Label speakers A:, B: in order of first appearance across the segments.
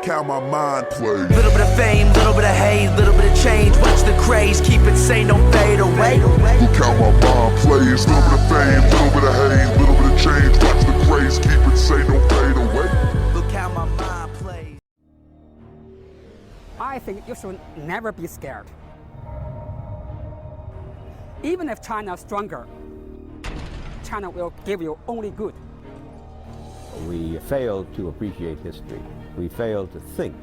A: Look how my mind plays.
B: Little bit of fame, little bit of hate, little bit of change. Watch the craze, keep it sane, don't fade away.
A: Look how my mind plays. Little bit of fame, little bit of hate, little bit of change. Watch the craze, keep it sane, don't fade away.
B: Look how my mind plays.
C: I think you should never be scared. Even if China is stronger, China will give you only good.
D: We fail to appreciate history. We fail to think.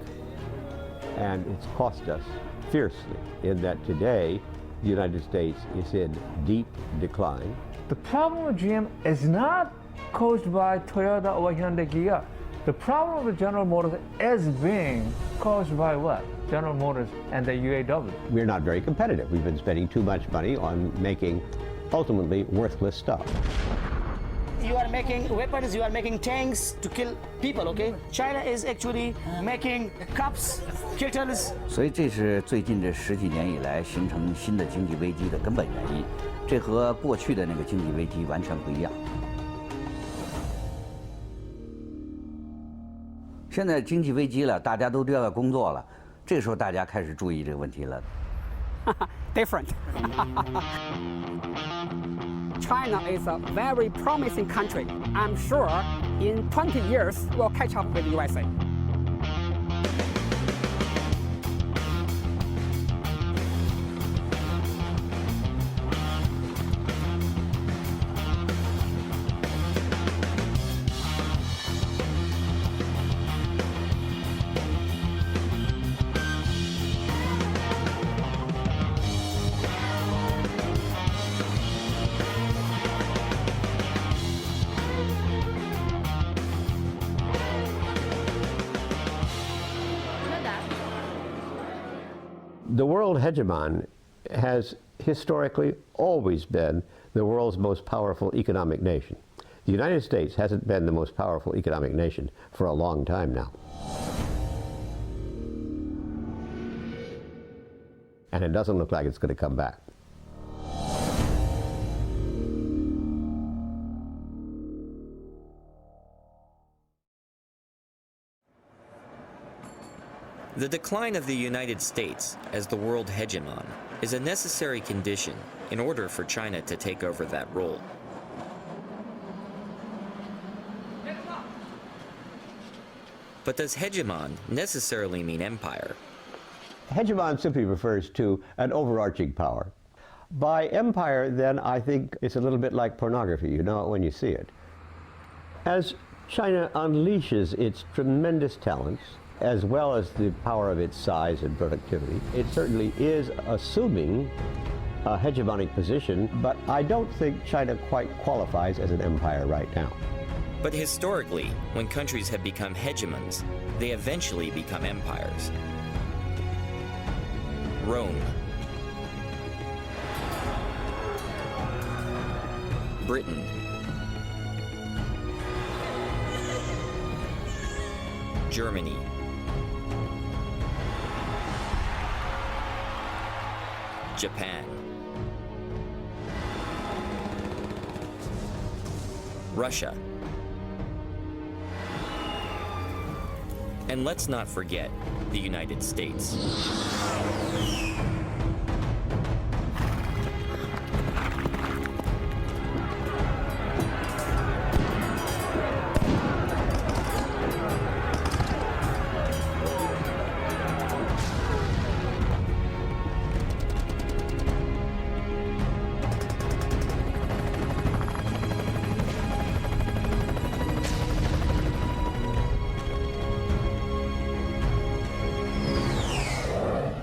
D: And it's cost us fiercely in that today the United States is in deep decline.
E: The problem with GM is not caused by Toyota or Hyundai Kia. The problem with General Motors is being caused by what? General Motors and the UAW.
D: We're not very competitive. We've been spending too much money on making ultimately worthless stuff.
F: You are making weapons, you are making tanks to kill people, okay? China is actually making cups, kettles.
G: 所以这是最近这10几年以来形成新的经济危机的根本原因，这和过去的那个经济危机完全不一样。现在经济危机了，大家都丢掉工作了，这个时候大家开始注意这个问题了。
C: Different. China is a very promising country. I'm sure in 20 years we'll catch up with USA.
D: The world hegemon has historically always been the world's most powerful economic nation. The United States hasn't been the most powerful economic nation for a long time now. And it doesn't look like it's going to come back.
H: The decline of the United States as the world hegemon is a necessary condition in order for China to take over that role. But does hegemon necessarily mean empire?
D: Hegemon simply refers to an overarching power. By empire, then, I think it's a little bit like pornography. You know it when you see it. As China unleashes its tremendous talents, as well as the power of its size and productivity, it certainly is assuming a hegemonic position, but I don't think China quite qualifies as an empire right now.
H: But historically, when countries have become hegemons, they eventually become empires. Rome, Britain, Germany, Japan, Russia, and let's not forget the United States.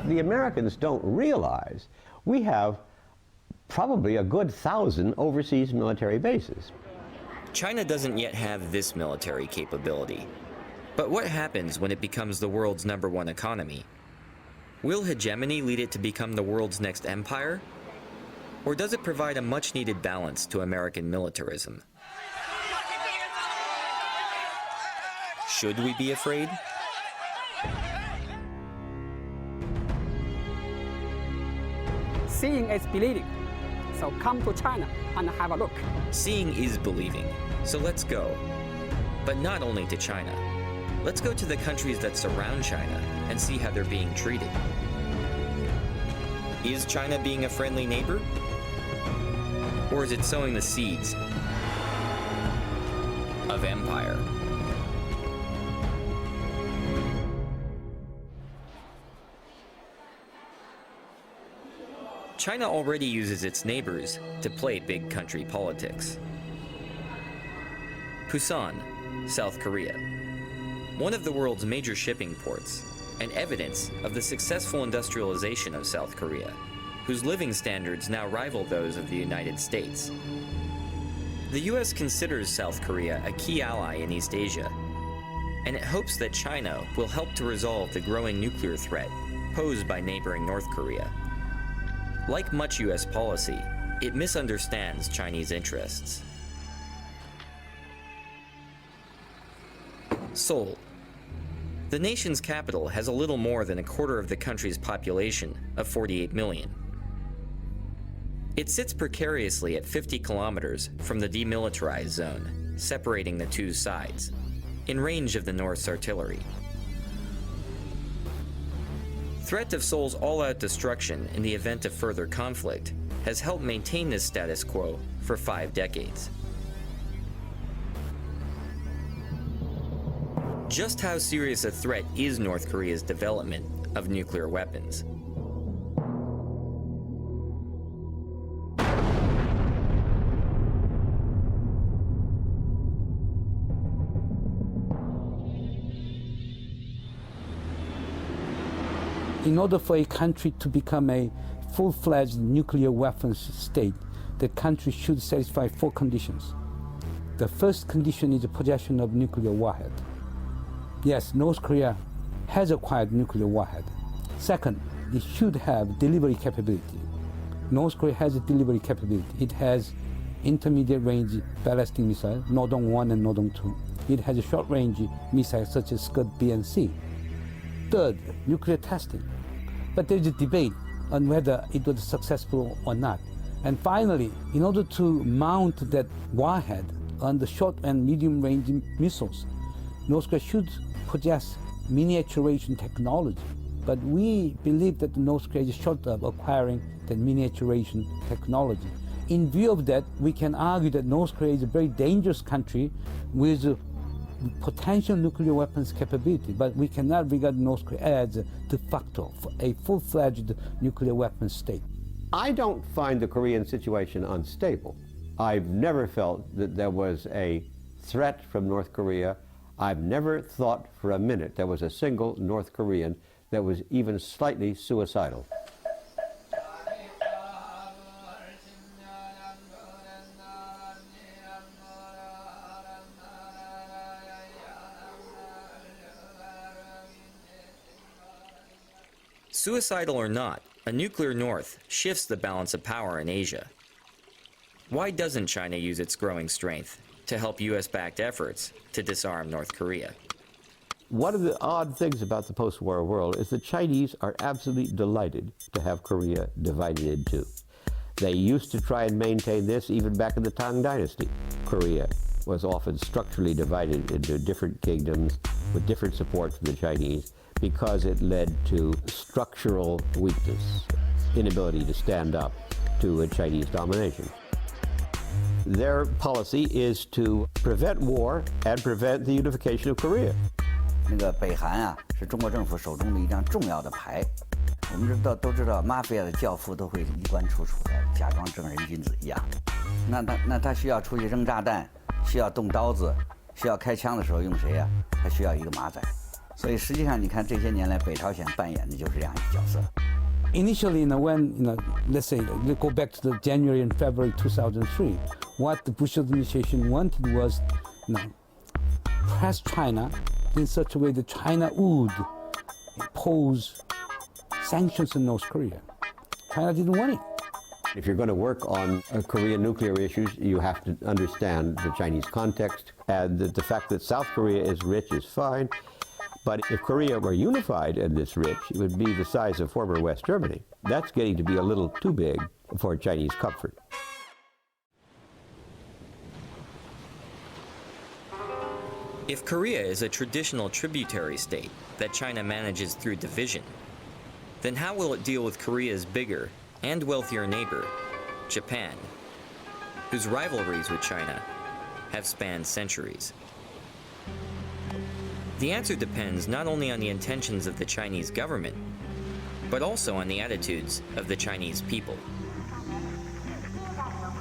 D: The Americans don't realize we have probably a good 1,000 overseas military bases.
H: China doesn't yet have this military capability. But what happens when it becomes the world's #1 economy? Will hegemony lead it to become the world's next empire? Or does it provide a much-needed balance to American militarism? Should we be afraid?
C: Seeing is believing. So come to China and have a look.
H: Seeing is believing, so let's go. But not only to China. Let's go to the countries that surround China and see how they're being treated. Is China being a friendly neighbor? Or is it sowing the seeds of empire? China already uses its neighbors to play big country politics. Busan, South Korea. One of the world's major shipping ports, and evidence of the successful industrialization of South Korea, whose living standards now rival those of the United States. The US considers South Korea a key ally in East Asia, and it hopes that China will help to resolve the growing nuclear threat posed by neighboring North Korea. Like much US policy, it misunderstands Chinese interests. Seoul. The nation's capital has a little more than a quarter of the country's population of 48 million. It sits precariously at 50 kilometers from the demilitarized zone, separating the two sides, in range of the North's artillery. Threat of Seoul's all-out destruction in the event of further conflict has helped maintain this status quo for 5 decades. Just how serious a threat is North Korea's development of nuclear weapons?
I: In order for a country to become a full-fledged nuclear weapons state, the country should satisfy 4 conditions. The first condition is the possession of nuclear warhead. Yes, North Korea has acquired nuclear warhead. Second, it should have delivery capability. North Korea has a delivery capability. It has intermediate range ballistic missile, Nodong-1 and Nodong-2. It has a short range missiles such as Scud B and C. Third, nuclear testing. But there is a debate on whether it was successful or not. And finally, in order to mount that warhead on the short and medium range missiles, North Korea should possess miniaturization technology. But we believe that North Korea is short of acquiring that miniaturization technology. In view of that, we can argue that North Korea is a very dangerous country with potential nuclear weapons capability, but we cannot regard North Korea as de facto a full-fledged nuclear weapons state.
D: I don't find the Korean situation unstable. I've never felt that there was a threat from North Korea. I've never thought for a minute there was a single North Korean that was even slightly suicidal.
H: Suicidal or not, a nuclear North shifts the balance of power in Asia. Why doesn't China use its growing strength to help US-backed efforts to disarm North Korea?
D: One of the odd things about the post-war world is the Chinese are absolutely delighted to have Korea divided in two. They used to try and maintain this even back in the Tang Dynasty. Korea was often structurally divided into different kingdoms with different support from the Chinese because it led to structural weakness, inability to stand up to a Chinese domination. Their policy is to prevent war and prevent the unification of Korea.
G: 那个北韩啊，是中国政府手中的一张重要的牌。我们都知道，马菲亚的教父都会衣冠楚楚的，假装正人君子一样。那他需要出去扔炸弹，需要动刀子，需要开枪的时候用谁呀？他需要一个马仔。所以实际上，你看这些年来，北朝鲜扮演的就是这样一个角色。
I: Initially, when let's say let's go back to the January and February 2003, what the Bush administration wanted was, press China in such a way that China would impose sanctions on North Korea. China didn't want it.
D: If you're going to work on Korean nuclear issues, you have to understand the Chinese context, and the fact that South Korea is rich is fine. But if Korea were unified and this rich, it would be the size of former West Germany. That's getting to be a little too big for Chinese comfort.
H: If Korea is a traditional tributary state that China manages through division, then how will it deal with Korea's bigger and wealthier neighbor, Japan, whose rivalries with China have spanned centuries? The answer depends not only on the intentions of the Chinese government, but also on the attitudes of the Chinese people.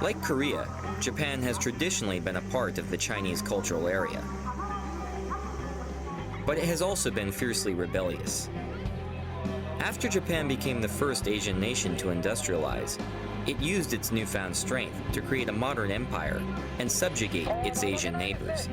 H: Like Korea, Japan has traditionally been a part of the Chinese cultural area. But it has also been fiercely rebellious. After Japan became the first Asian nation to industrialize, it used its newfound strength to create a modern empire and subjugate its Asian neighbors.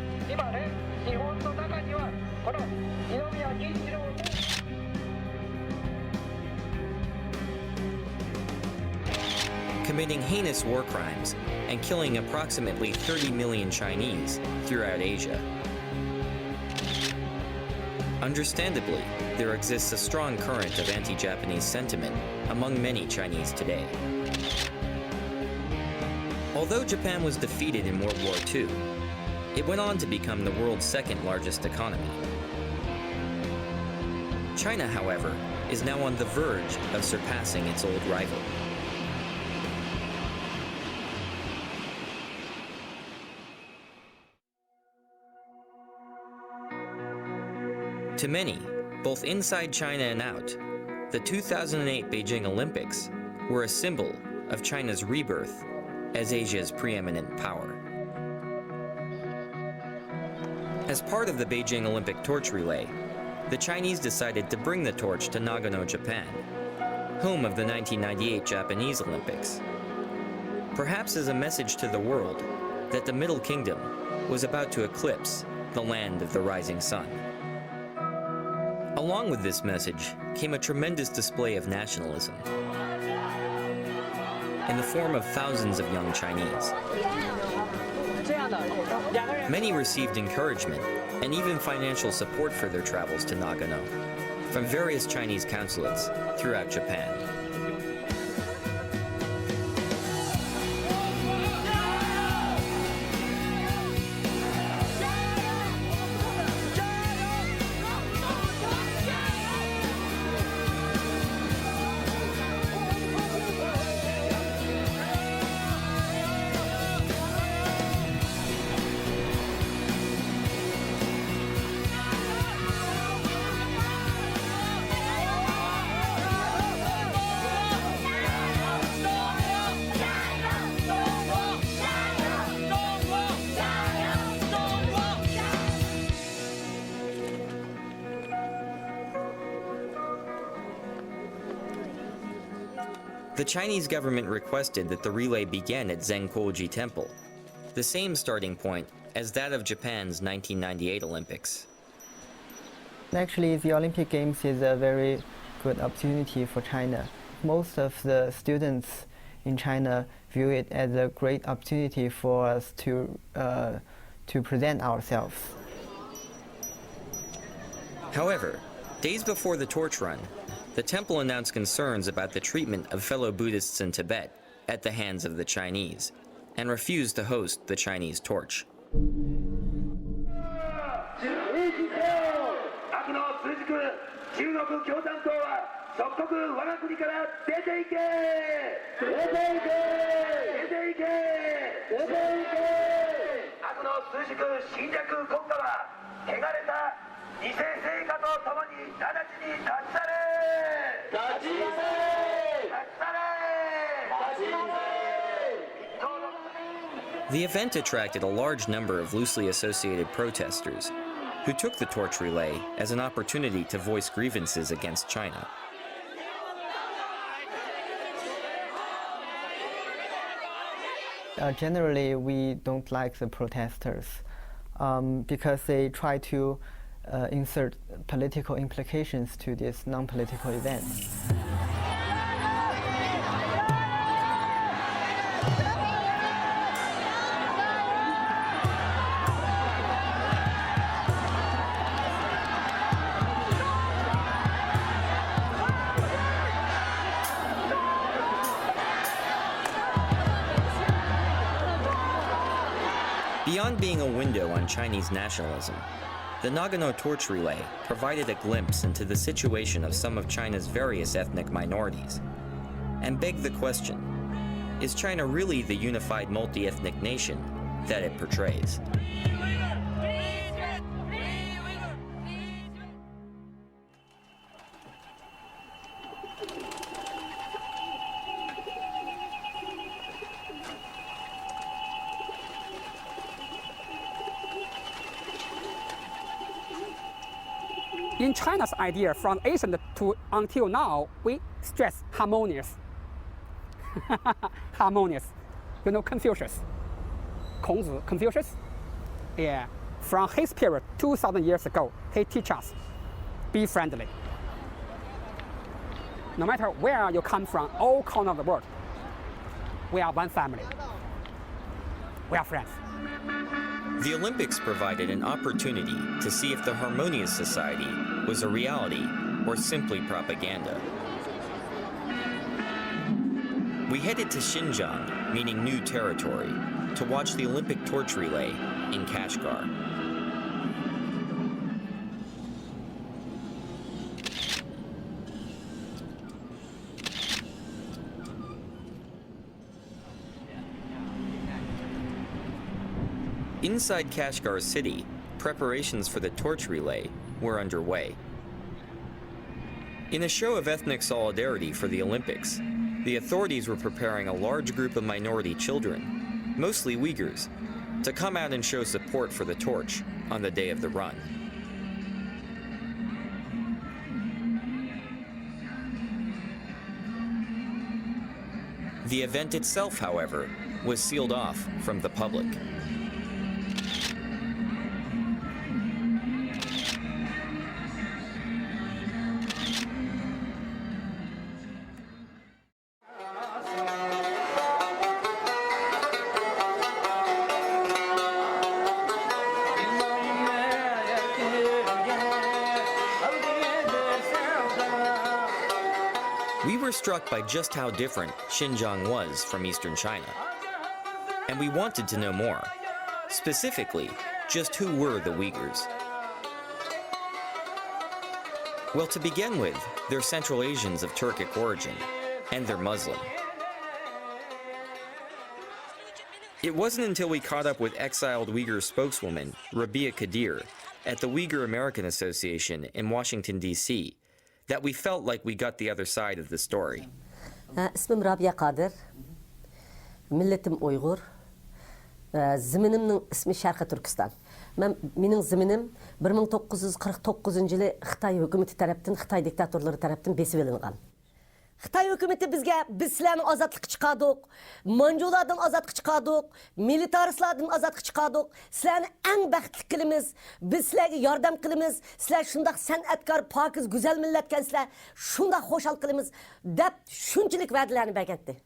H: Committing heinous war crimes and killing approximately 30 million Chinese throughout Asia. Understandably, there exists a strong current of anti-Japanese sentiment among many Chinese today. Although Japan was defeated in World War II, it went on to become the world's second largest economy. China, however, is now on the verge of surpassing its old rival. To many, both inside China and out, the 2008 Beijing Olympics were a symbol of China's rebirth as Asia's preeminent power. As part of the Beijing Olympic torch relay, the Chinese decided to bring the torch to Nagano, Japan, home of the 1998 Japanese Olympics. Perhaps as a message to the world that the Middle Kingdom was about to eclipse the land of the rising sun. Along with this message came a tremendous display of nationalism in the form of thousands of young Chinese. Many received encouragement and even financial support for their travels to Nagano from various Chinese consulates throughout Japan. The Chinese government requested that the relay begin at Zenkoji Temple, the same starting point as that of Japan's 1998 Olympics.
J: Actually, the Olympic Games is a very good opportunity for China. Most of the students in China view it as a great opportunity for us to present ourselves.
H: However, days before the torch run, the temple announced concerns about the treatment of fellow Buddhists in Tibet at the hands of the Chinese, and refused to host the Chinese torch. The event attracted a large number of loosely associated protesters who took the torch relay as an opportunity to voice grievances against China.
J: Generally, we don't like the protesters because they try to insert political implications to this non-political event.
H: Beyond Beyond being a window on Chinese nationalism, the Nagano torch relay provided a glimpse into the situation of some of China's various ethnic minorities, and begged the question, is China really the unified multi-ethnic nation that it portrays?
C: In China's idea, from ancient to until now, we stress harmonious. Harmonious. You know Confucius, Kongzi, Confucius? Yeah. From his period, 2,000 years ago, he teaches us, be friendly. No matter where you come from, all corners of the world, we are one family. We are friends.
H: The Olympics provided an opportunity to see if the harmonious society was a reality or simply propaganda. We headed to Xinjiang, meaning new territory, to watch the Olympic torch relay in Kashgar. Inside Kashgar city, preparations for the torch relay were underway. In a show of ethnic solidarity for the Olympics, the authorities were preparing a large group of minority children, mostly Uyghurs, to come out and show support for the torch on the day of the run. The event itself, however, was sealed off from the public. We were struck by just how different Xinjiang was from eastern China. And we wanted to know more. Specifically, just who were the Uyghurs? Well, to begin with, they're Central Asians of Turkic origin, and they're Muslim. It wasn't until we caught up with exiled Uyghur spokeswoman Rabia Kadir at the Uyghur American Association in Washington, D.C., that we felt like we got the other side of the story.
K: İsmim Rabia Kadir, milletim Uyghur, ziminimnin ismi Şarkı Türkistan. Mening ziminim 1949 yılı Xitay hükümeti tarafından, Xitay diktatorları tarafından besip elingan. Xitay hükümeti biz sizlerni azatlık çıkardık, Manjulardan azatlık çıkardık, militaristlardan azatlık çıkardık. Sizlerni en baxtli kılımız, biz sizlerge yardım kılımız, sizler şundaq sanatkar, pakiz, güzel milletken sizler şundaq hoşal kılımız dep şunçilik va'dalarni bergetdi.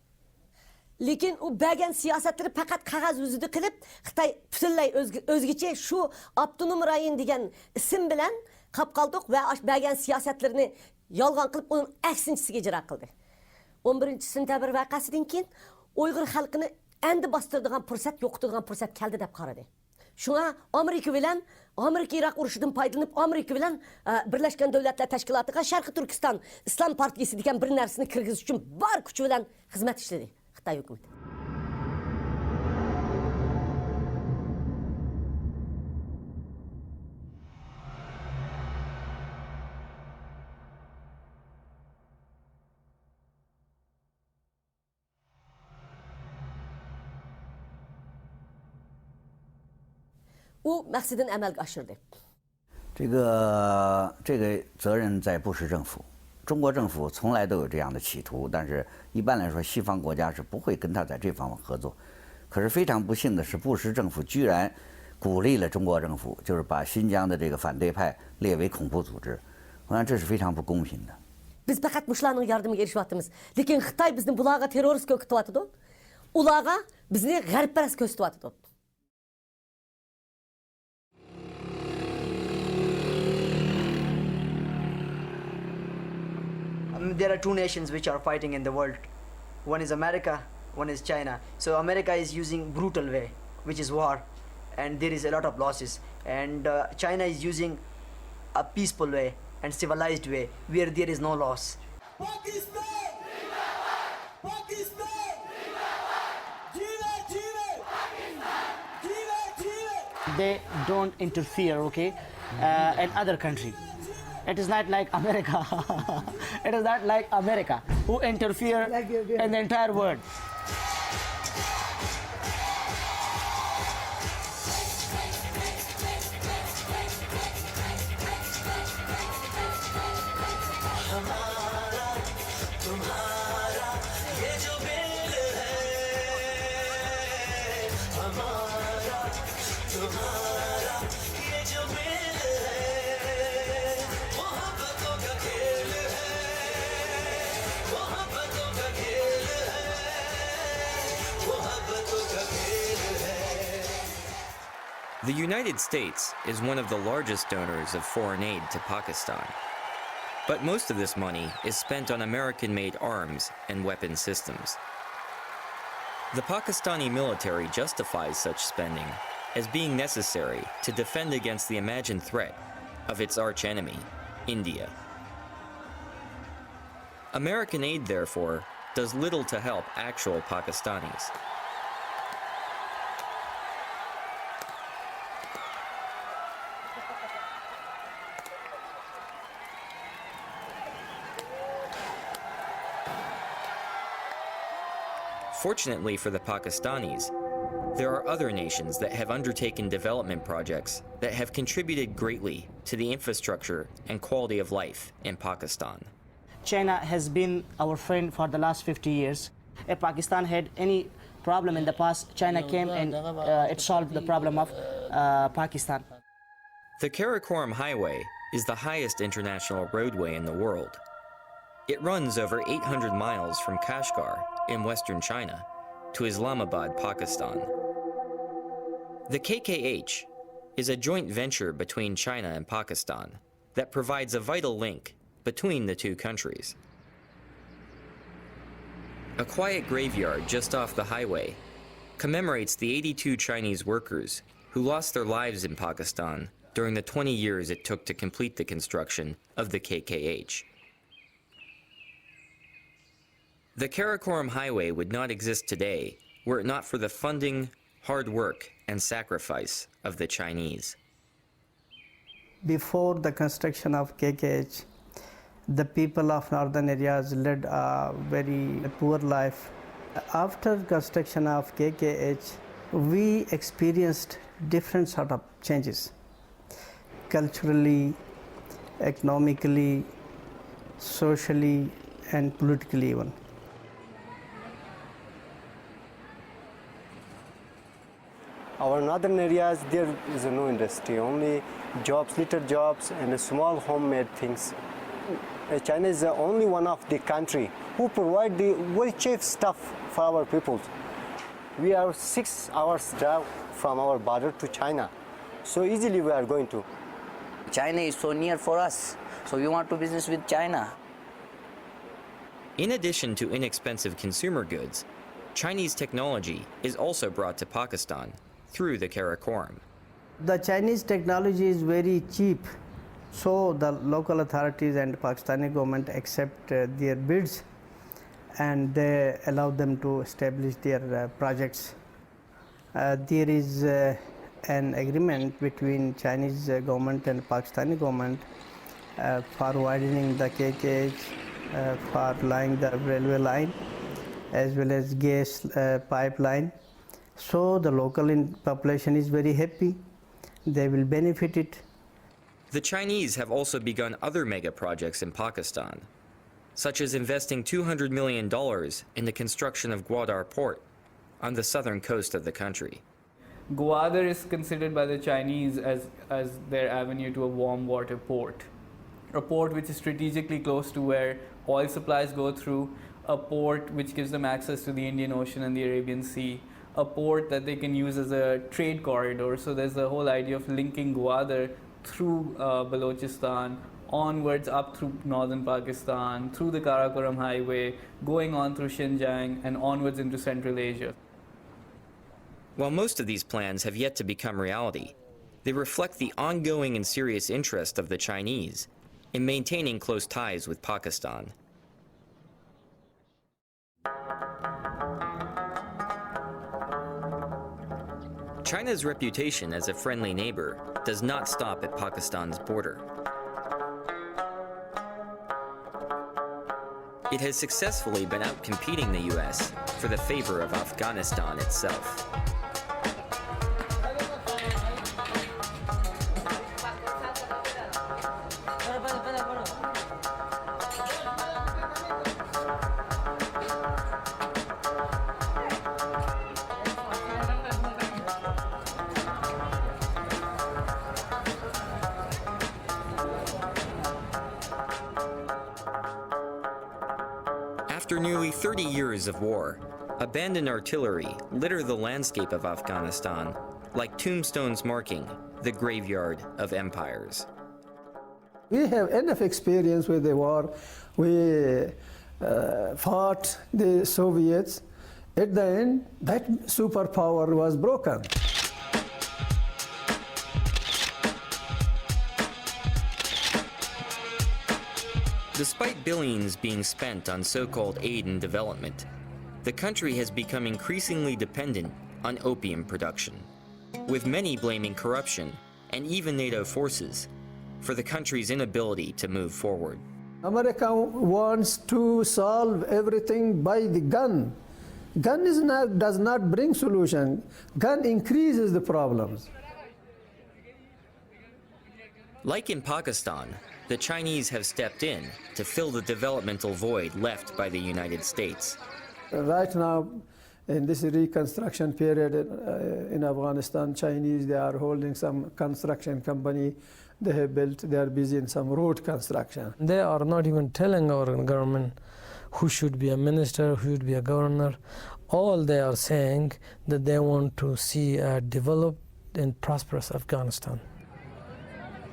K: Lekin u bergen siyasetleri fakat qog'oz yuzida qilib, Xitoy butunlay o'zgacha shu Abdunum rayon degan ism bilan qolib qoldik va bergen siyasetlerini yolg'on qilib uning aksinchisiga ijro qildi. 11-sentabr voqeasidan keyin Uyg'ur xalqini endi bostiradigan fursat, yo'qotadigan fursat keldi deb qaradi. Shunga Amerika Iroq urushidan foydalanib, Amerika bilan Birlashgan Davlatlar Tashkilotiga Sharqiy Turkiston Islom partiyasi degan bir narsani kirgizish uchun bor kuchi bilan xizmat ishladi Xitoy hukumati. U maqsadını amalga oshirdi.
G: 这个责任在布什政府，中国政府从来都有这样的企图，但是一般来说，西方国家是不会跟他在这方面合作。可是非常不幸的是，布什政府居然鼓励了中国政府，就是把新疆的这个反对派列为恐怖组织。我想这是非常不公平的。
C: Biz faqat mushlarning yordamiga erishyapmiz. Lekin Xitoy bizni bularga terrorist ko'rsatyapti. Ularga bizni g'arbparast ko'rsatyapti.
L: There are two nations which are fighting in the world. One is America, one is China. So America is using brutal way, which is war. and there is a lot of losses. And China is using a peaceful way and civilized way where there is no loss.
F: They don't interfere, okay, in other country. It is not like America. It is not like America who interfere in the entire world.
H: The United States is one of the largest donors of foreign aid to Pakistan. But most of this money is spent on American-made arms and weapon systems. The Pakistani military justifies such spending as being necessary to defend against the imagined threat of its archenemy, India. American aid, therefore, does little to help actual Pakistanis. Fortunately for the Pakistanis, there are other nations that have undertaken development projects that have contributed greatly to the infrastructure and quality of life in Pakistan.
F: China has been our friend for the last 50 years. If Pakistan had any problem in the past, China came and it solved the problem of Pakistan.
H: The Karakoram Highway is the highest international roadway in the world. It runs over 800 miles from Kashgar in western China to Islamabad, Pakistan. The KKH is a joint venture between China and Pakistan that provides a vital link between the two countries. A quiet graveyard just off the highway commemorates the 82 Chinese workers who lost their lives in Pakistan during the 20 years it took to complete the construction of the KKH. The Karakoram Highway would not exist today were it not for the funding, hard work, and sacrifice of the Chinese.
M: Before the construction of KKH, the people of northern areas led a very poor life. After construction of KKH, we experienced different sort of changes, culturally, economically, socially, and politically even.
N: Our northern areas, there is no industry, only jobs, little jobs, and small homemade things. China is the only one of the country who provide the very cheap stuff for our people. We are 6 hours drive from our border to China, so easily we are going to.
G: China is so near for us, so we want to business with China.
H: In addition to inexpensive consumer goods, Chinese technology is also brought to Pakistan through the Karakoram.
M: The Chinese technology is very cheap, so the local authorities and Pakistani government accept their bids and they allow them to establish their projects. There is an agreement between Chinese government and Pakistani government for widening the KKH, for laying the railway line as well as gas pipeline. So the local population is very happy. They will benefit it.
H: The Chinese have also begun other mega projects in Pakistan, such as investing $200 million in the construction of Gwadar Port on the southern coast of the country.
O: Gwadar is considered by the Chinese as their avenue to a warm water port. A port which is strategically close to where oil supplies go through, a port which gives them access to the Indian Ocean and the Arabian Sea, a port that they can use as a trade corridor. So there's the whole idea of linking Gwadar through Balochistan, onwards up through northern Pakistan, through the Karakoram Highway, going on through Xinjiang and onwards into Central Asia.
H: While most of these plans have yet to become reality, they reflect the ongoing and serious interest of the Chinese in maintaining close ties with Pakistan. China's reputation as a friendly neighbor does not stop at Pakistan's border. It has successfully been outcompeting the US for the favor of Afghanistan itself. After nearly 30 years of war, abandoned artillery litter the landscape of Afghanistan like tombstones marking the graveyard of empires.
M: We have enough experience with the war. We fought the Soviets. At the end, that superpower was broken.
H: Despite billions being spent on so-called aid and development, the country has become increasingly dependent on opium production, with many blaming corruption and even NATO forces for the country's inability to move forward.
M: America wants to solve everything by the gun. Gun does not bring solution. Gun increases the problems.
H: Like in Pakistan, the Chinese have stepped in to fill the developmental void left by the United States.
M: Right now, in this reconstruction period in Afghanistan, Chinese, they are holding some construction company they have built. They are busy in some road construction.
P: They are not even telling our government who should be a minister, who should be a governor. All they are saying that they want to see a developed and prosperous Afghanistan.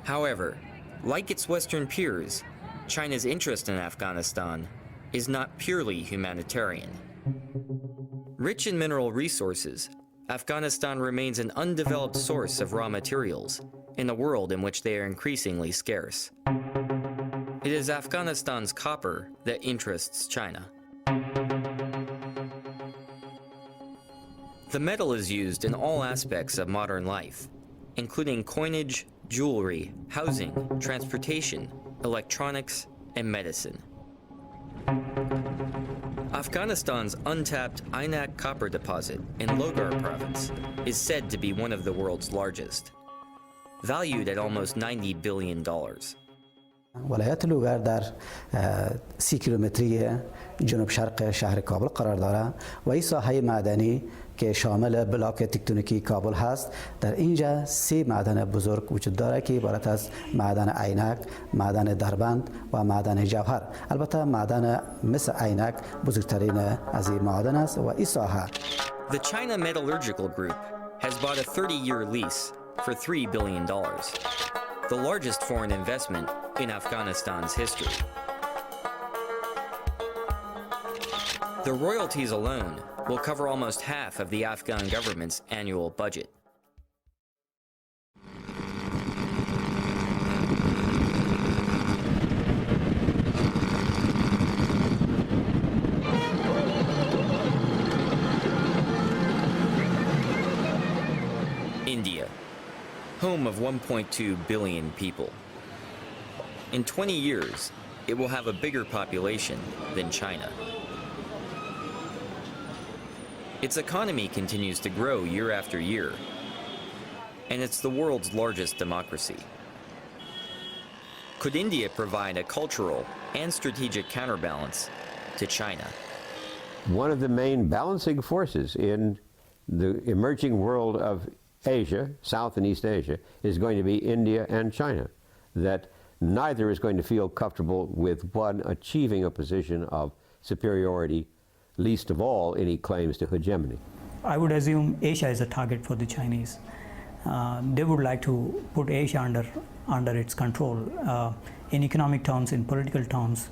H: However, like its Western peers, China's interest in Afghanistan is not purely humanitarian. Rich in mineral resources, Afghanistan remains an undeveloped source of raw materials in a world in which they are increasingly scarce. It is Afghanistan's copper that interests China. The metal is used in all aspects of modern life, including coinage, jewelry, housing, transportation, electronics, and medicine. Afghanistan's untapped Aynak copper deposit in Logar province is said to be one of the world's largest, valued at almost $90 billion.
Q: ولایت لوگر در 30 کیلومتری جنوب شرق شهر کابل قرار دارد و این ساحه معدنی که شامل بلاک تکتونیکی کابل هست. در اینجا 3 معدن بزرگ وجود دارد که عبارت از معدن عینک، معدن دربند و معدن جوهر. البته معدن مثل عینک بزرگترین از این معدن است و این ساحه.
H: The China Metallurgical Group has bought a 30-year lease for $3 billion, the largest foreign investment in Afghanistan's history. The royalties alone will cover almost half of the Afghan government's annual budget. India, home of 1.2 billion people. In 20 years, it will have a bigger population than China. Its economy continues to grow year after year, and it's the world's largest democracy. Could India provide a cultural and strategic counterbalance to China?
D: One of the main balancing forces in the emerging world of Asia, South and East Asia, is going to be India and China. That neither is going to feel comfortable with one achieving a position of superiority, least of all any claims to hegemony.
R: I would assume Asia is a target for the Chinese. They would like to put Asia under its control in economic terms, in political terms,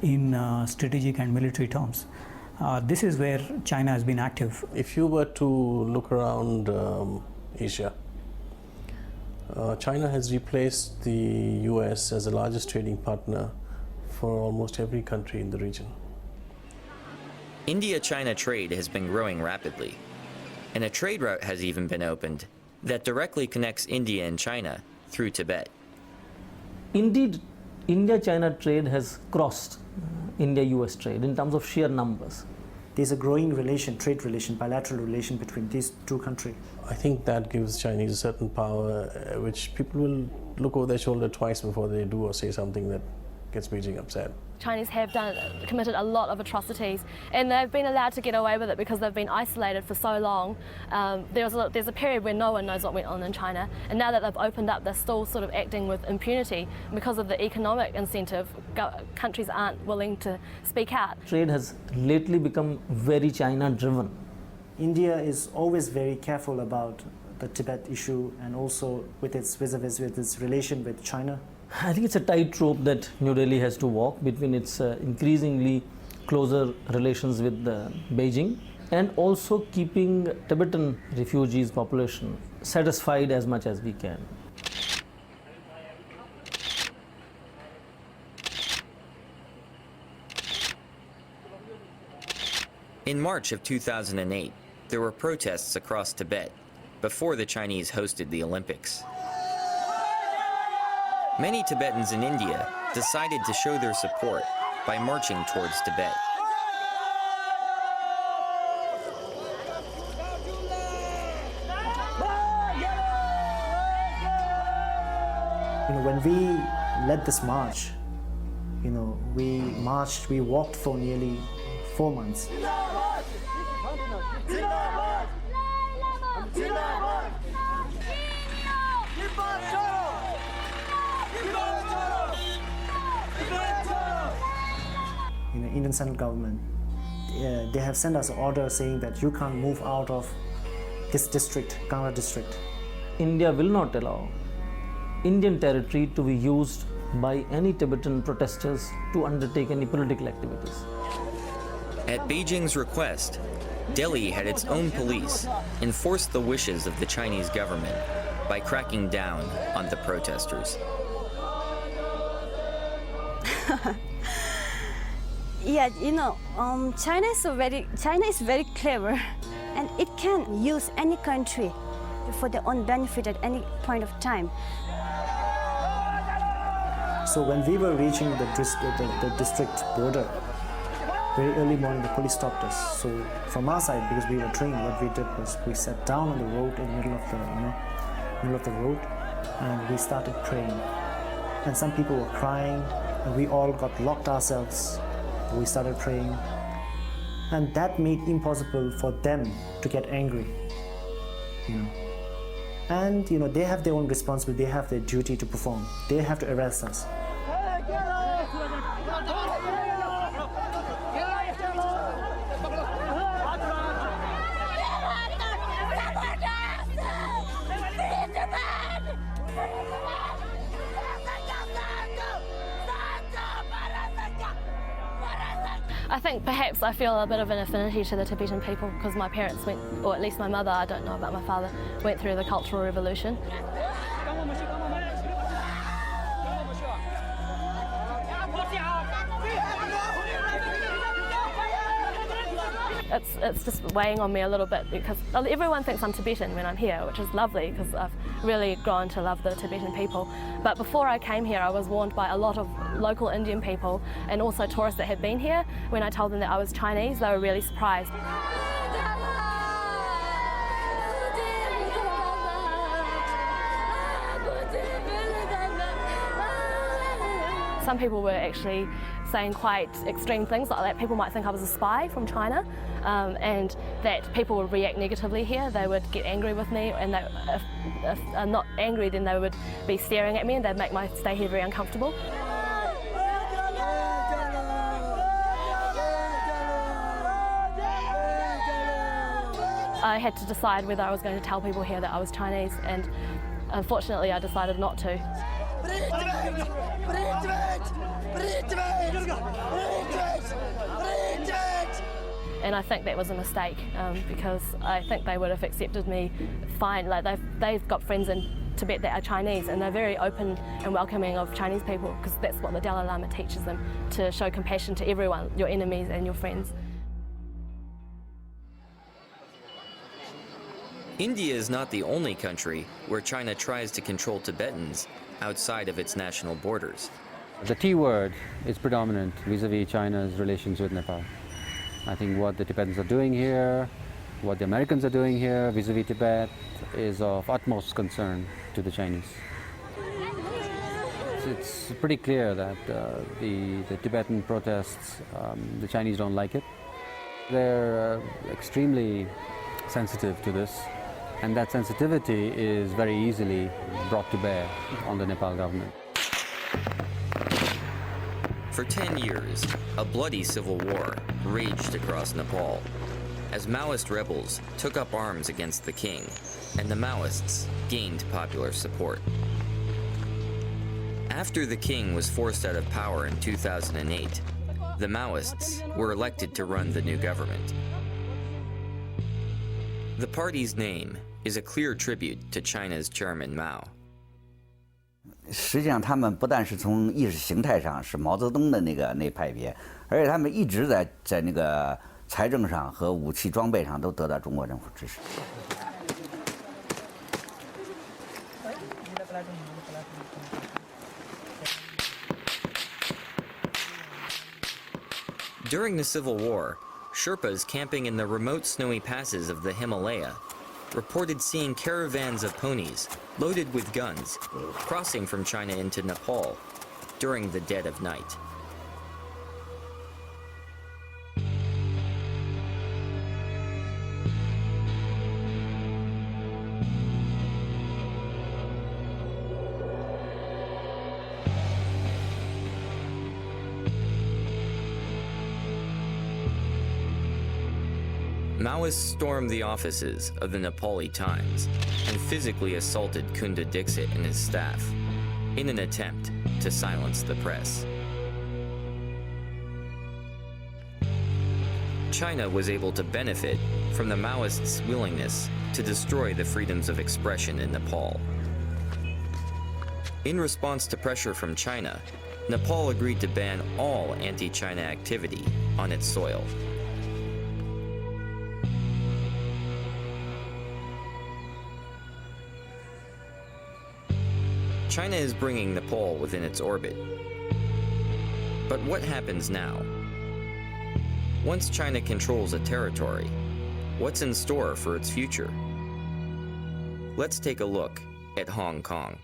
R: in strategic and military terms. This is where China has been active.
S: If you were to look around Asia, China has replaced the US as the largest trading partner for almost every country in the region.
H: India-China trade has been growing rapidly, and a trade route has even been opened that directly connects India and China through Tibet.
T: Indeed, India-China trade has crossed India-US trade in terms of sheer numbers.
U: There's a growing relation, trade relation, bilateral relation between these two countries.
S: I think that gives Chinese a certain power, which people will look over their shoulder twice before they do or say something that gets Beijing upset.
V: Chinese have committed a lot of atrocities, and they've been allowed to get away with it because they've been isolated for so long. There's a period where no one knows what went on in China, and now that they've opened up, they're still sort of acting with impunity because of the economic incentive. Countries aren't willing to speak out.
T: Trade has lately become very China-driven.
U: India is always very careful about the Tibet issue and also with its with its relation with China.
T: I think it's a tightrope that New Delhi has to walk between its increasingly closer relations with Beijing and also keeping Tibetan refugees population satisfied as much as we can.
H: In March of 2008, there were protests across Tibet before the Chinese hosted the Olympics. Many Tibetans in India decided to show their support by marching towards Tibet.
U: When we led this march, we walked for nearly 4 months. Indian central government, they have sent us an order saying that you can't move out of this district, Kangra district.
T: India will not allow Indian territory to be used by any Tibetan protesters to undertake any political activities.
H: At Beijing's request, Delhi had its own police enforce the wishes of the Chinese government by cracking down on the protesters.
W: Yeah, China is very clever, and it can use any country for their own benefit at any point of time.
U: So when we were reaching the district border, very early morning, the police stopped us. So from our side, because we were trained, what we did was we sat down on the road in the middle of the road, and we started praying. And some people were crying, and we all got locked ourselves. We started praying, and that made it impossible for them to get angry. And they have their own responsibility. They have their duty to perform. They have to arrest us.
V: I think perhaps I feel a bit of an affinity to the Tibetan people because my parents went, or at least my mother, I don't know about my father, went through the Cultural Revolution. It's just weighing on me a little bit because everyone thinks I'm Tibetan when I'm here, which is lovely because I've really grown to love the Tibetan people. But before I came here, I was warned by a lot of local Indian people and also tourists that had been here. When I told them that I was Chinese, they were really surprised. Some people were actually saying quite extreme things like that. People might think I was a spy from China, and that people would react negatively here. They would get angry with me, and if I'm not angry, then they would be staring at me and they'd make my stay here very uncomfortable. I had to decide whether I was going to tell people here that I was Chinese, and unfortunately I decided not to. And I think that was a mistake because I think they would have accepted me fine. Like they've got friends in Tibet that are Chinese, and they're very open and welcoming of Chinese people, because that's what the Dalai Lama teaches them, to show compassion to everyone, your enemies and your friends.
H: India is not the only country where China tries to control Tibetans outside of its national borders.
A: The T word is predominant vis-a-vis China's relations with Nepal. I think what the Tibetans are doing here, what the Americans are doing here vis-a-vis Tibet is of utmost concern to the Chinese. It's pretty clear that the Tibetan protests, the Chinese don't like it. They're extremely sensitive to this, and that sensitivity is very easily brought to bear on the Nepal government.
H: For 10 years, a bloody civil war raged across Nepal as Maoist rebels took up arms against the king, and the Maoists gained popular support. After the king was forced out of power in 2008, the Maoists were elected to run the new government. The party's name is a clear tribute to China's Chairman Mao.
G: 实际上，他们不但是从意识形态上是毛泽东的那派别，而且他们一直在那个财政上和武器装备上都得到中国政府支持。
H: During the Civil War, Sherpas camping in the remote snowy passes of the Himalaya reported seeing caravans of ponies loaded with guns crossing from China into Nepal during the dead of night. Maoists stormed the offices of the Nepali Times and physically assaulted Kunda Dixit and his staff in an attempt to silence the press. China was able to benefit from the Maoists' willingness to destroy the freedoms of expression in Nepal. In response to pressure from China, Nepal agreed to ban all anti-China activity on its soil. China is bringing Nepal within its orbit. But what happens now? Once China controls a territory, what's in store for its future? Let's take a look at Hong Kong.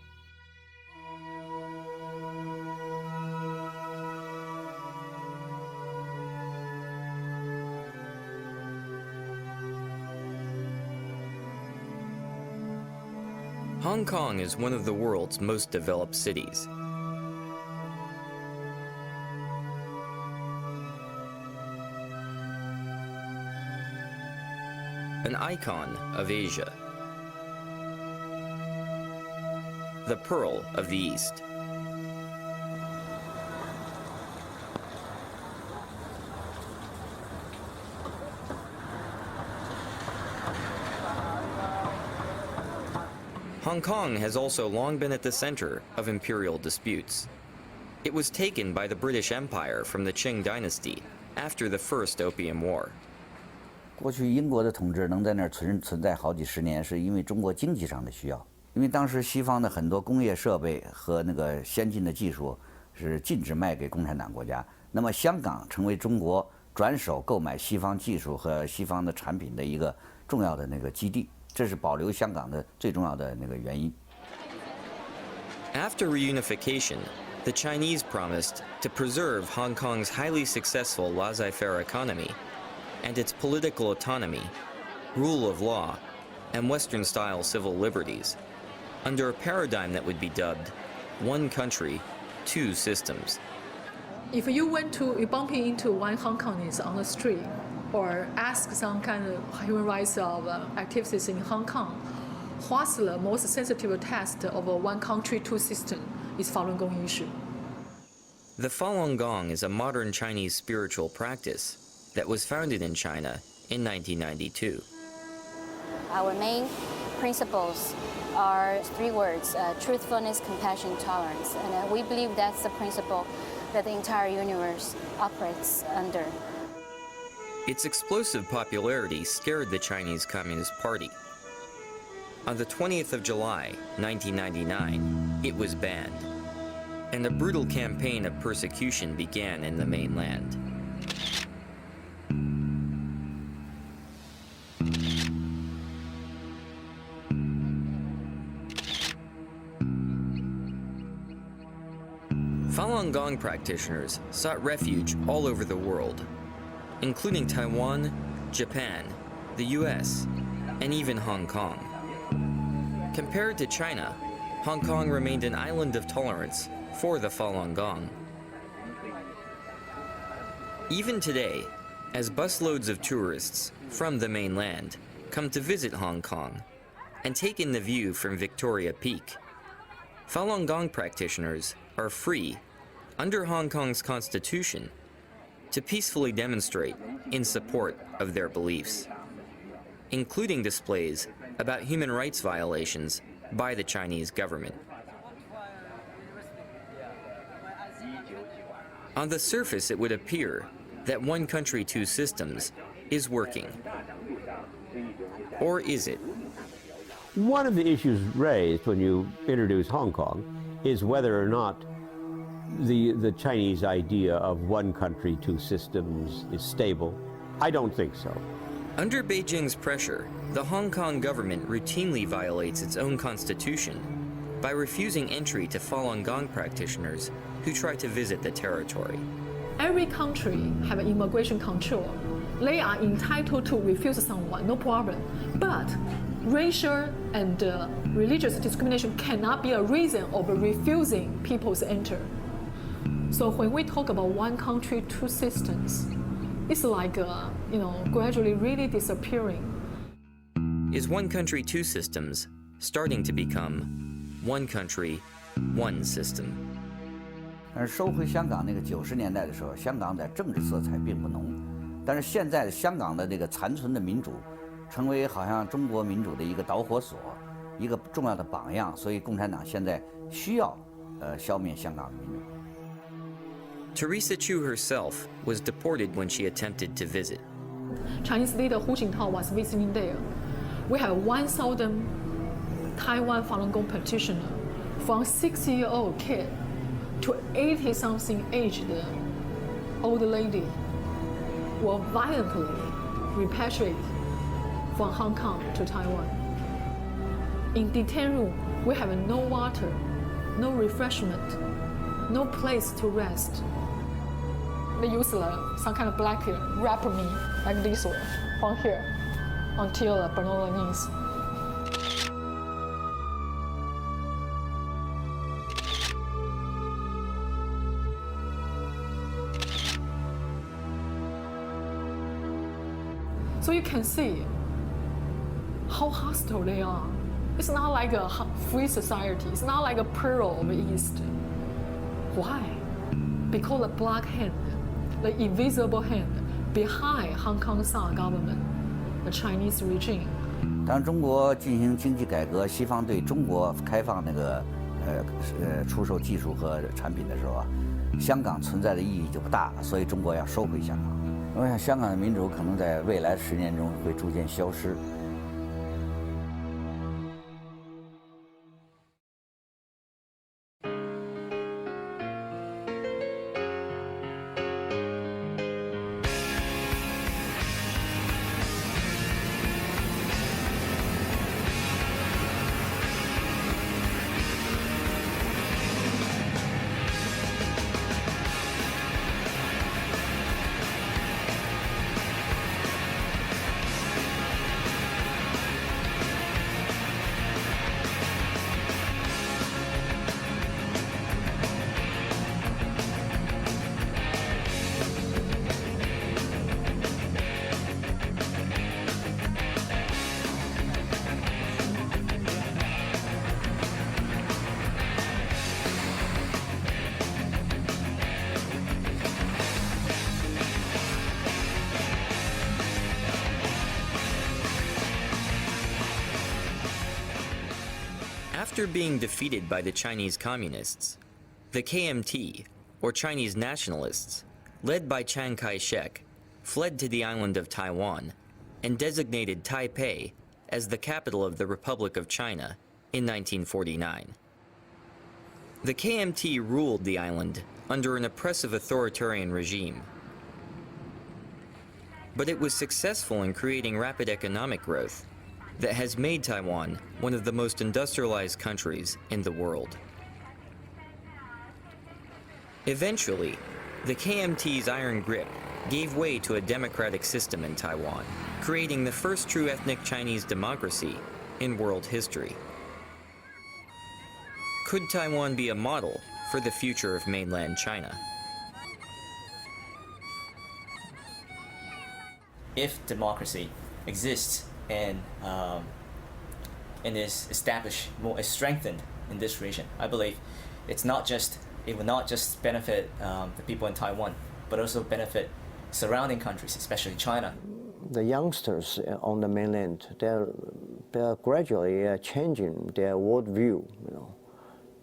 H: Hong Kong is one of the world's most developed cities. An icon of Asia. The Pearl of the East. Hong Kong has also long been at the center of imperial disputes. It was taken by the British Empire from the Qing dynasty after the First Opium War.
G: 过去英国的统治能在那儿存在好几十年，是因为中国经济上的需要。因为当时西方的很多工业设备和那个先进的技术是禁止卖给共产党国家，那么香港成为中国转手购买西方技术和西方的产品的一个重要的那个基地。 这是保留香港的最重要的那个原因。
H: After reunification, the Chinese promised to preserve Hong Kong's highly successful laissez-faire economy and its political autonomy, rule of law, and Western-style civil liberties, under a paradigm that would be dubbed one country, two systems.
B: If you went to bumping into one Hong Kongese on the street, or ask some kind of human rights of activities in Hong Kong, what's the most sensitive test of a one country, two system is Falun Gong issue.
H: The Falun Gong is a modern Chinese spiritual practice that was founded in China in 1992.
E: Our main principles are three words: truthfulness, compassion, tolerance. And we believe that's the principle that the entire universe operates under.
H: Its explosive popularity scared the Chinese Communist Party. On the 20th of July, 1999, it was banned, and a brutal campaign of persecution began in the mainland. Falun Gong practitioners sought refuge all over the world, including Taiwan, Japan, the US, and even Hong Kong. Compared to China, Hong Kong remained an island of tolerance for the Falun Gong. Even today, as busloads of tourists from the mainland come to visit Hong Kong and take in the view from Victoria Peak, Falun Gong practitioners are free, under Hong Kong's constitution, to peacefully demonstrate in support of their beliefs, including displays about human rights violations by the Chinese government. On the surface, it would appear that one country, two systems is working. Or is it?
D: One of the issues raised when you introduce Hong Kong is whether or not the Chinese idea of one country, two systems is stable. I don't think so.
H: Under Beijing's pressure, the Hong Kong government routinely violates its own constitution by refusing entry to Falun Gong practitioners who try to visit the territory.
B: Every country have immigration control. They are entitled to refuse someone, no problem. But racial and religious discrimination cannot be a reason of refusing people to enter. So when we talk about one country, two systems, it's like, gradually really disappearing.
H: Is one country, two systems starting to become one country, one system?
G: 但是收回香港那个90年代的时候，香港在政治色彩并不浓，但是现在的香港的这个残存的民主，成为好像中国民主的一个导火索，一个重要的榜样，所以共产党现在需要消灭香港的民主。
H: Teresa Chiu herself was deported when she attempted to visit.
B: Chinese leader Hu Jintao was visiting there. We have 1,000 Taiwan Falun Gong practitioners, from 6-year-old kid to 80-something aged old lady, were violently repatriated from Hong Kong to Taiwan. In detention room, we have no water, no refreshment, no place to rest. They use some kind of blanket, wrap me like this way, from here, until below the knees. So you can see how hostile they are. It's not like a free society. It's not like a pearl of the East. Why? Because the black hand, the invisible hand behind Hong Kong's government, the Chinese regime.
G: 当中国进行经济改革，西方对中国开放那个出售技术和产品的时候啊，香港存在的意义就不大，所以中国要收回香港。我想香港的民主可能在未来10年中会逐渐消失。
H: After being defeated by the Chinese Communists, the KMT, or Chinese nationalists, led by Chiang Kai-shek, fled to the island of Taiwan and designated Taipei as the capital of the Republic of China in 1949. The KMT ruled the island under an oppressive authoritarian regime, but it was successful in creating rapid economic growth that has made Taiwan one of the most industrialized countries in the world. Eventually, the KMT's iron grip gave way to a democratic system in Taiwan, creating the first true ethnic Chinese democracy in world history. Could Taiwan be a model for the future of mainland China?
I: If democracy exists and is established, more strengthened in this region, I believe it will not just benefit the people in Taiwan, but also benefit surrounding countries, especially China.
J: The youngsters on the mainland, they're gradually changing their worldview.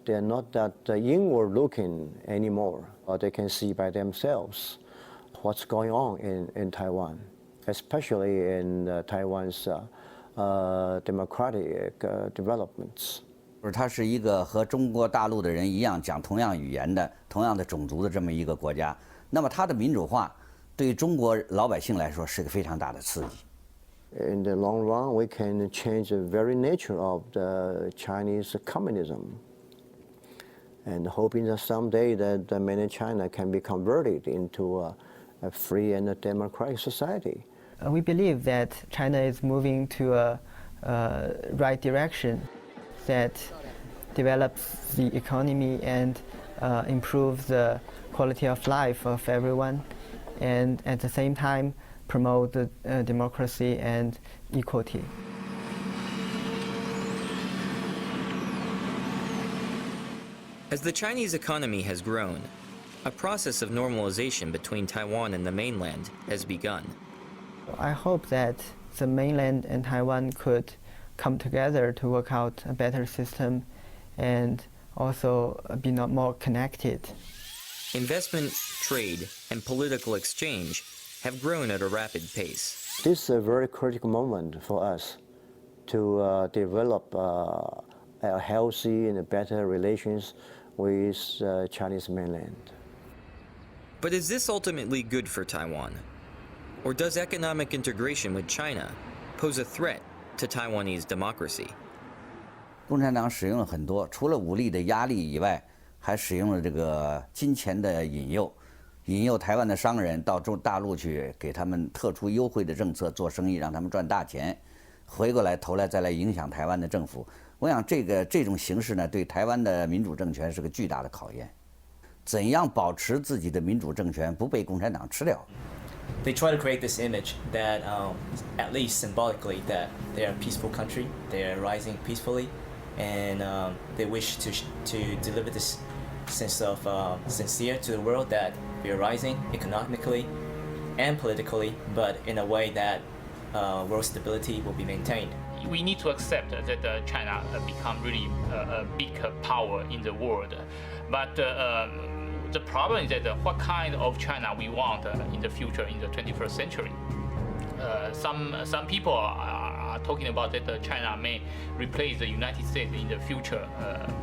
J: They're not that inward-looking anymore. They can see by themselves what's going on in Taiwan, especially in Taiwan's democratic developments.
G: 它是一个和中国大陆的人一样讲同样语言的、同样的种族的这么一个国家，那么它的民主化对中国老百姓来说是个非常大的刺激。
J: In the long run, we can change the very nature of the Chinese communism, and hoping that someday that mainland China can be converted into a free and a democratic society.
K: We believe that China is moving to a right direction that develops the economy and improves the quality of life of everyone, and at the same time promote democracy and equality.
H: As the Chinese economy has grown, a process of normalization between Taiwan and the mainland has begun.
K: I hope that the mainland and Taiwan could come together to work out a better system and also be more connected.
H: Investment, trade, and political exchange have grown at a rapid pace.
J: This is a very critical moment for us to develop a healthy and better relations with Chinese mainland.
H: But is this ultimately good for Taiwan? Or does economic integration with China pose a threat to Taiwanese democracy?
G: 共产党使用了很多，除了武力的压力以外，还使用了这个金钱的引诱，引诱台湾的商人到大陆去，给他们特殊优惠的政策做生意，让他们赚大钱，回过来头来再来影响台湾的政府。我想这种形式呢，对台湾的民主政权是个巨大的考验。怎样保持自己的民主政权不被共产党吃掉？
I: They try to create this image that, at least symbolically, that they are a peaceful country, they are rising peacefully, and they wish to deliver this sense of sincere to the world that we are rising economically and politically, but in a way that world stability will be maintained.
X: We need to accept that China become really a big power in the world, but the problem is that what kind of China we want in the future, in the 21st century. Some people are talking about that China may replace the United States in the future.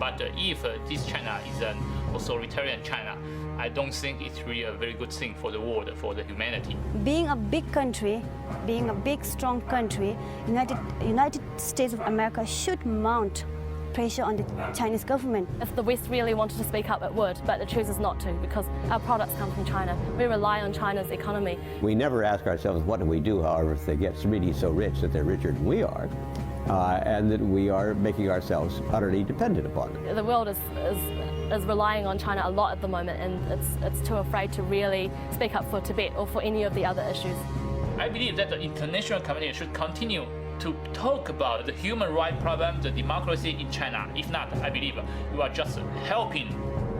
X: But if this China is an authoritarian China, I don't think it's really a very good thing for the world, for the humanity.
W: Being a big country, being a big, strong country, United States of America should mount pressure on the Chinese government.
V: If the West really wanted to speak up, it would, but it chooses not to because our products come from China. We rely on China's economy.
D: We never ask ourselves, what do we do, however, if they get really so rich that they're richer than we are, and that we are making ourselves utterly dependent upon them.
V: The world is relying on China a lot at the moment, and it's too afraid to really speak up for Tibet or for any of the other issues.
X: I believe that the international community should continue to talk about the human rights problem, the democracy in China. If not, I believe you are just helping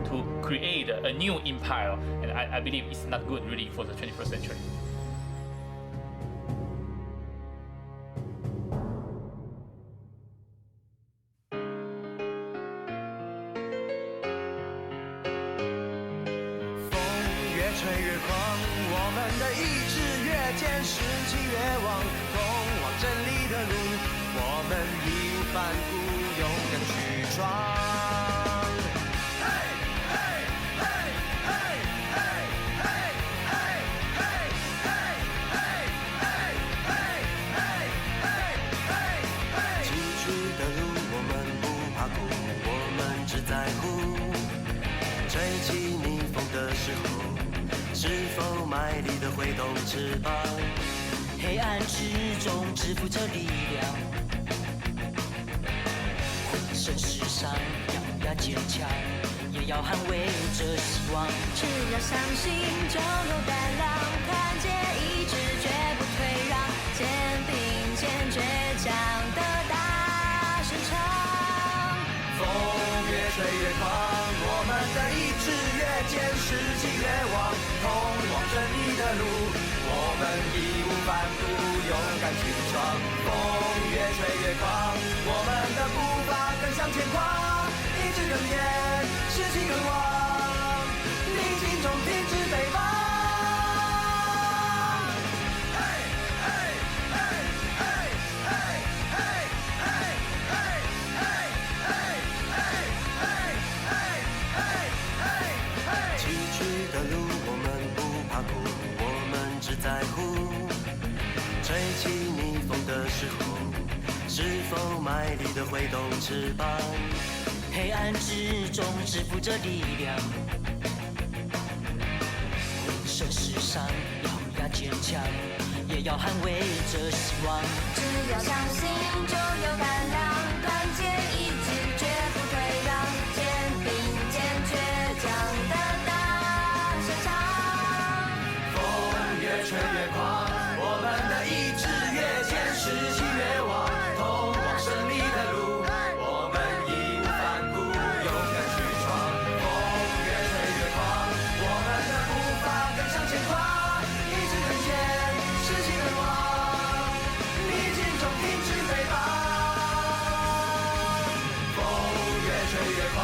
X: to create a new empire, and I believe it's not good really for the 21st century.
C: 吹越狂，我们的意志越坚，士气越旺，通往真理的路，我们义无反顾，勇敢去闯。崎岖的路，我们不怕苦，我们只在乎吹起逆风的时候，是否卖力地挥动翅膀？
F: 黑暗之中支付着力量，浑身是伤，咬牙坚强，也要捍卫着希望。
L: 只要相信，就有胆量，团结一致，绝不退让，肩并肩，倔强的大声唱。
C: 风越吹越狂，我们的意志越坚，士气越旺，通往真理的路，我们义无反顾，勇敢去闯。风越吹越狂，我们的步伐更向前跨，意志更坚，士气更旺，逆境中停止北方。崎岖的路，我们不怕苦，我们只在乎吹起逆风的时候，是否卖力地挥动翅膀？
F: 黑暗之中支付着力量，浑身是伤，咬牙坚强，也要捍卫着希望。
L: 只要相信，就有胆量，团结一致，绝不退让，肩并肩，倔强的大声唱。
C: 风越吹越狂，我们的意志越坚，士气越旺，通往胜利的路，我们义无反顾，勇敢去闯。风越吹越狂，我们的步伐更向前跨，意志更坚，士气更旺，逆境中停止北方。风越吹越狂，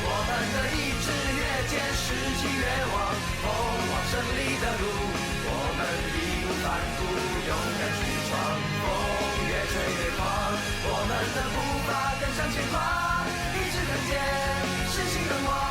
C: 我们的意志越坚，士气越旺，通往胜利的路，我们义无反顾，勇敢去闯。风越吹越狂，我们的步伐更向前跨，意志更坚，士气更旺。